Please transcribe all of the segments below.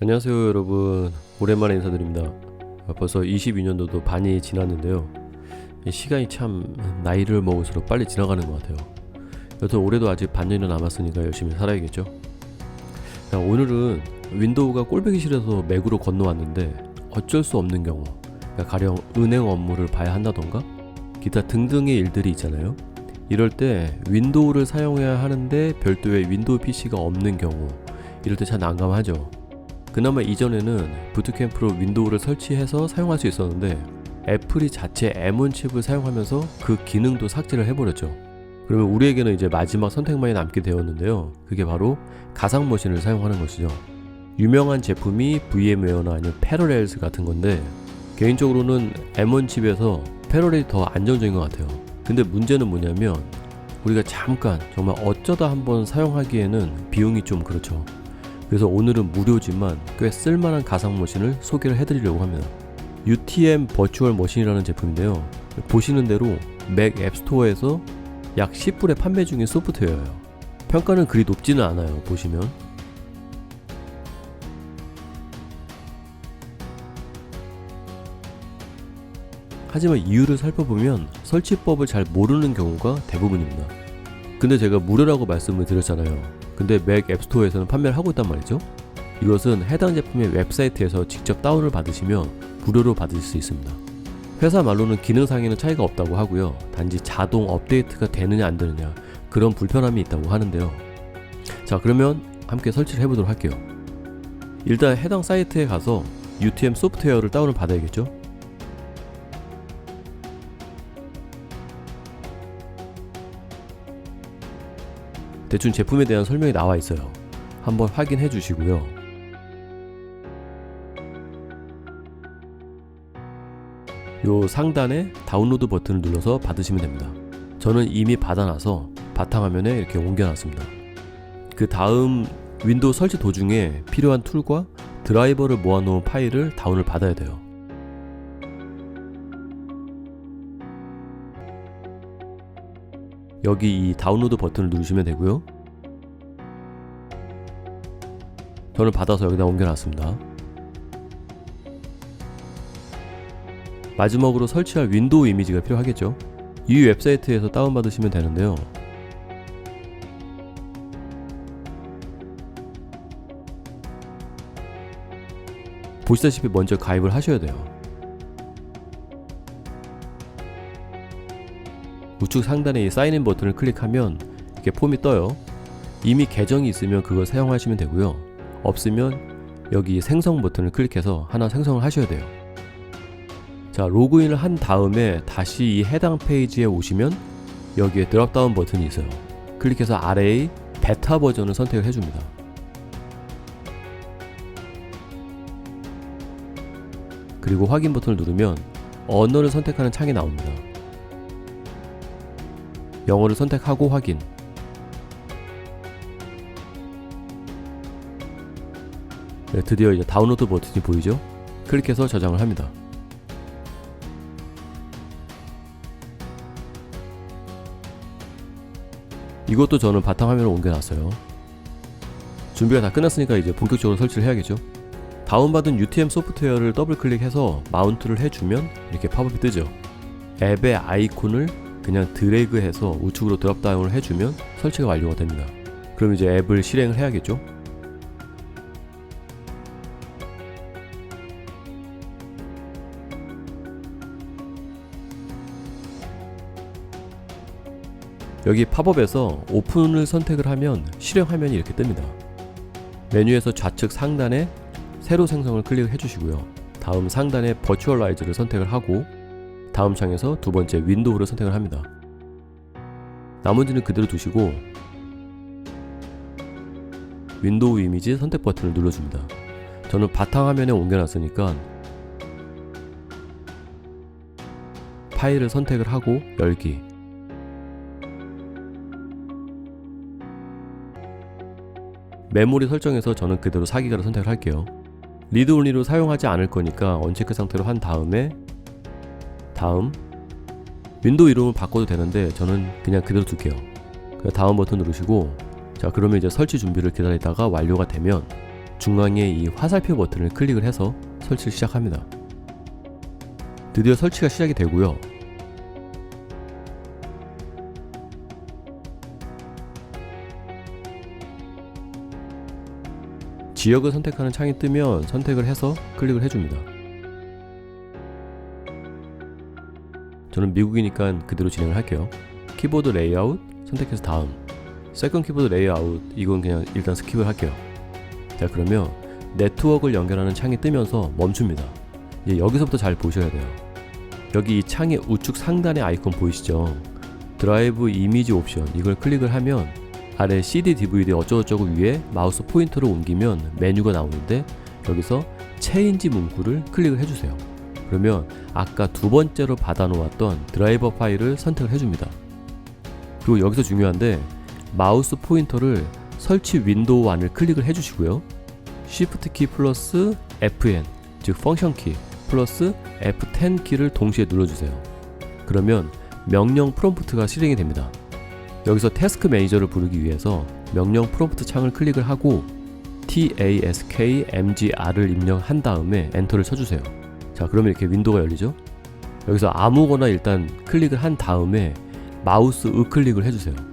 안녕하세요 여러분, 오랜만에 인사드립니다. 벌써 22년도도 반이 지났는데요. 이 시간이 참 나이를 먹을수록 빨리 지나가는 것 같아요. 여튼 올해도 아직 반년이 남았으니까 열심히 살아야겠죠. 자, 오늘은 윈도우가 꼴보기 싫어서 맥으로 건너왔는데 어쩔 수 없는 경우, 그러니까 가령 은행 업무를 봐야 한다던가 기타 등등의 일들이 있잖아요. 이럴 때 윈도우를 사용해야 하는데 별도의 윈도우 PC가 없는 경우, 이럴 때 참 난감하죠. 그나마 이전에는 부트캠프로 윈도우를 설치해서 사용할 수 있었는데 애플이 자체 M1 칩을 사용하면서 그 기능도 삭제를 해버렸죠. 그러면 우리에게는 이제 마지막 선택만이 남게 되었는데요. 그게 바로 가상머신을 사용하는 것이죠. 유명한 제품이 VM웨어나 아니면 패러렐스 같은 건데, 개인적으로는 M1 칩에서 패러렐이 더 안정적인 것 같아요. 근데 문제는 뭐냐면 우리가 잠깐 정말 어쩌다 한번 사용하기에는 비용이 좀 그렇죠. 그래서 오늘은 무료지만 꽤 쓸만한 가상머신을 소개를 해드리려고 합니다. UTM 버추얼 머신이라는 제품인데요. 보시는 대로 맥 앱스토어에서 약 10불에 판매 중인 소프트웨어예요. 평가는 그리 높지는 않아요. 보시면 하지만 이유를 살펴보면 설치법을 잘 모르는 경우가 대부분입니다. 근데 제가 무료라고 말씀을 드렸잖아요. 근데 맥 앱스토어에서는 판매를 하고 있단 말이죠. 이것은 해당 제품의 웹사이트에서 직접 다운을 받으시면 무료로 받으실 수 있습니다. 회사 말로는 기능상에는 차이가 없다고 하고요. 단지 자동 업데이트가 되느냐 안 되느냐, 그런 불편함이 있다고 하는데요. 자, 그러면 함께 설치를 해보도록 할게요. 일단 해당 사이트에 가서 UTM 소프트웨어를 다운을 받아야겠죠. 대충 제품에 대한 설명이 나와 있어요. 한번 확인해 주시고요. 요 상단에 다운로드 버튼을 눌러서 받으시면 됩니다. 저는 이미 받아놔서 바탕화면에 이렇게 옮겨놨습니다. 그 다음 윈도우 설치 도중에 필요한 툴과 드라이버를 모아놓은 파일을 다운을 받아야 돼요. 여기 이 다운로드 버튼을 누르시면 되고요. 저는 받아서 여기다 옮겨놨습니다. 마지막으로 설치할 윈도우 이미지가 필요하겠죠. 이 웹사이트에서 다운받으시면 되는데요. 보시다시피 먼저 가입을 하셔야 돼요. 우측 상단에 이 사인인 버튼을 클릭하면 이렇게 폼이 떠요. 이미 계정이 있으면 그걸 사용하시면 되고요. 없으면 여기 생성 버튼을 클릭해서 하나 생성을 하셔야 돼요. 자, 로그인을 한 다음에 다시 이 해당 페이지에 오시면 여기에 드롭다운 버튼이 있어요. 클릭해서 아래의 베타 버전을 선택을 해줍니다. 그리고 확인 버튼을 누르면 언어를 선택하는 창이 나옵니다. 영어를 선택하고 확인. 네, 드디어 이제 다운로드 버튼이 보이죠? 클릭해서 저장을 합니다. 이것도 저는 바탕화면을 옮겨놨어요. 준비가 다 끝났으니까 이제 본격적으로 설치를 해야겠죠. 다운받은 UTM 소프트웨어를 더블 클릭해서 마운트를 해주면 이렇게 팝업이 뜨죠. 앱의 아이콘을 그냥 드래그해서 우측으로 드롭다운을 해주면 설치가 완료가 됩니다. 그럼 이제 앱을 실행을 해야겠죠. 여기 팝업에서 오픈을 선택을 하면 실행 화면이 이렇게 뜹니다. 메뉴에서 좌측 상단에 새로 생성을 클릭해 주시고요. 다음 상단에 버추얼라이즈를 선택을 하고 다음 창에서 두 번째 윈도우를 선택을 합니다. 나머지는 그대로 두시고 윈도우 이미지 선택 버튼을 눌러줍니다. 저는 바탕화면에 옮겨놨으니까 파일을 선택을 하고 열기. 메모리 설정에서 저는 그대로 4기가를 선택을 할게요. 리드 온리로 사용하지 않을 거니까 언체크 상태로 한 다음에 다음 윈도우 이름을 바꿔도 되는데 저는 그냥 그대로 둘게요. 다음 버튼 누르시고, 자, 그러면 이제 설치 준비를 기다리다가 완료가 되면 중앙에 이 화살표 버튼을 클릭을 해서 설치를 시작합니다. 드디어 설치가 시작이 되고요. 지역을 선택하는 창이 뜨면 선택을 해서 클릭을 해줍니다. 저는 미국이니까 그대로 진행을 할게요. 키보드 레이아웃 선택해서 다음. 세컨 키보드 레이아웃 이건 그냥 일단 스킵을 할게요. 자, 그러면 네트워크를 연결하는 창이 뜨면서 멈춥니다. 이제 여기서부터 잘 보셔야 돼요. 여기 이 창의 우측 상단에 아이콘 보이시죠? 드라이브 이미지 옵션 이걸 클릭을 하면 아래 CD, DVD 어쩌고저쩌고 위에 마우스 포인터를 옮기면 메뉴가 나오는데 여기서 체인지 문구를 클릭을 해주세요. 그러면 아까 두 번째로 받아놓았던 드라이버 파일을 선택을 해줍니다. 그리고 여기서 중요한데 마우스 포인터를 설치 윈도우 안을 클릭을 해주시고요. Shift 키 플러스 FN 즉 펑션 키 플러스 F10 키를 동시에 눌러주세요. 그러면 명령 프롬프트가 실행이 됩니다. 여기서 태스크 매니저를 부르기 위해서 명령 프롬프트 창을 클릭을 하고 TASKMGR을 입력한 다음에 엔터를 쳐주세요. 자, 그러면 이렇게 윈도우가 열리죠. 여기서 아무거나 일단 클릭을 한 다음에 마우스 우클릭을 해주세요.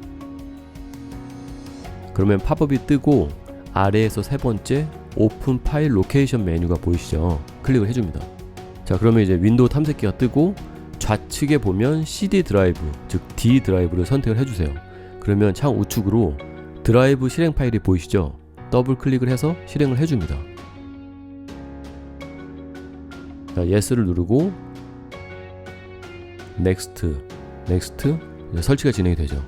그러면 팝업이 뜨고 아래에서 세 번째 오픈 파일 로케이션 메뉴가 보이시죠? 클릭을 해줍니다. 자, 그러면 이제 윈도우 탐색기가 뜨고 좌측에 보면 CD 드라이브, 즉 D 드라이브를 선택을 해주세요. 그러면 창 우측으로 드라이브 실행 파일이 보이시죠? 더블 클릭을 해서 실행을 해줍니다. 자, Yes를 누르고 Next, Next 설치가 진행이 되죠.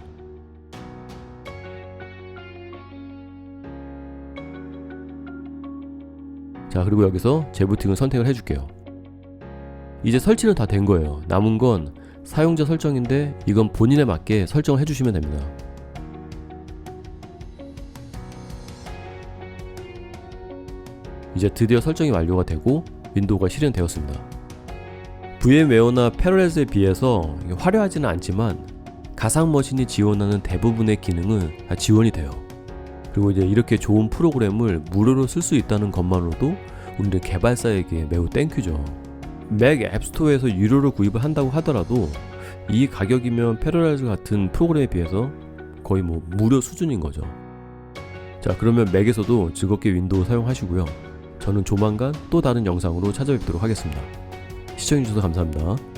자, 그리고 여기서 재부팅을 선택을 해줄게요. 이제 설치는 다 된 거예요. 남은 건 사용자 설정인데 이건 본인에 맞게 설정을 해주시면 됩니다. 이제 드디어 설정이 완료가 되고 윈도우가 실행되었습니다. VM웨어나 패러렐즈에 비해서 화려하지는 않지만 가상 머신이 지원하는 대부분의 기능은 다 지원이 돼요. 그리고 이제 이렇게 좋은 프로그램을 무료로 쓸 수 있다는 것만으로도 우리는 개발사에게 매우 땡큐죠. 맥 앱스토어에서 유료로 구입을 한다고 하더라도 이 가격이면 패러렐즈 같은 프로그램에 비해서 거의 뭐 무료 수준인 거죠. 자, 그러면 맥에서도 즐겁게 윈도우 사용하시고요. 저는 조만간 또 다른 영상으로 찾아뵙도록 하겠습니다. 시청해주셔서 감사합니다.